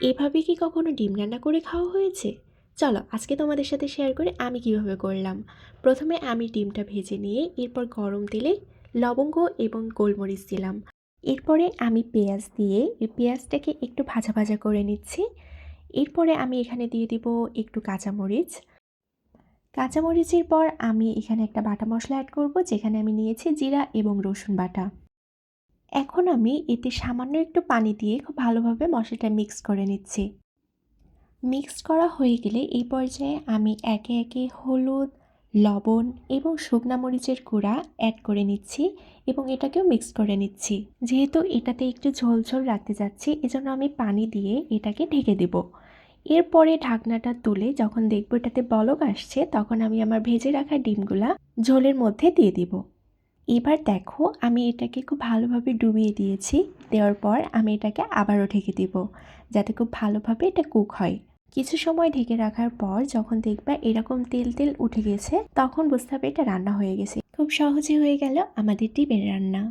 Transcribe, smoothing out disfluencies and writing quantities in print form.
এভাবে কি কখনো ডিম রান্না করে খাওয়া হয়েছে? চলো আজকে তোমাদের সাথে শেয়ার করে আমি কিভাবে করলাম। প্রথমে আমি ডিমটা ভেজে নিয়ে এরপর গরম তেলে লবঙ্গ এবং গোলমরিচ দিলাম। এরপরে আমি পেঁয়াজ দিয়ে এই পেঁয়াজটাকে একটু ভাজা ভাজা করে নিচ্ছি। এরপরে আমি এখানে দিয়ে দিব একটু কাঁচামরিচ। কাঁচামরিচের পর আমি এখানে একটা বাটা মশলা অ্যাড করব, যেখানে আমি নিয়েছি জিরা এবং রসুন বাটা। এখন আমি এতে সামান্য একটু পানি দিয়ে খুব ভালোভাবে মশলাটা মিক্স করে নিচ্ছি। মিক্স করা হয়ে গেলে এই পর্যায়ে আমি একে একে হলুদ, লবণ এবং শুকনা মরিচের গুঁড়া অ্যাড করে নিচ্ছি এবং এটাকেও মিক্স করে নিচ্ছি। যেহেতু এটাতে একটু ঝোল ঝোল রাখতে যাচ্ছি, এজন্য আমি পানি দিয়ে এটাকে ঢেকে দেব। এরপরে ঢাকনাটা তুলে যখন দেখব এটাতে বলক আসছে, তখন আমি আমার ভেজে রাখা ডিমগুলা ঝোলের মধ্যে দিয়ে দিব। এবার দেখো আমি এটাকে খুব ভালোভাবে ডুবিয়ে দিয়েছি। দেওয়ার পর আমি এটাকে আবারও ঢেকে দিব, যাতে খুব ভালোভাবে এটা কুক হয়। কিছু সময় ঢেকে রাখার পর যখন দেখবা এরকম তেল তেল উঠে গেছে, তখন বুঝতে হবে এটা রান্না হয়ে গেছে। খুব সহজে হয়ে গেল আমাদের ডিমের রান্না।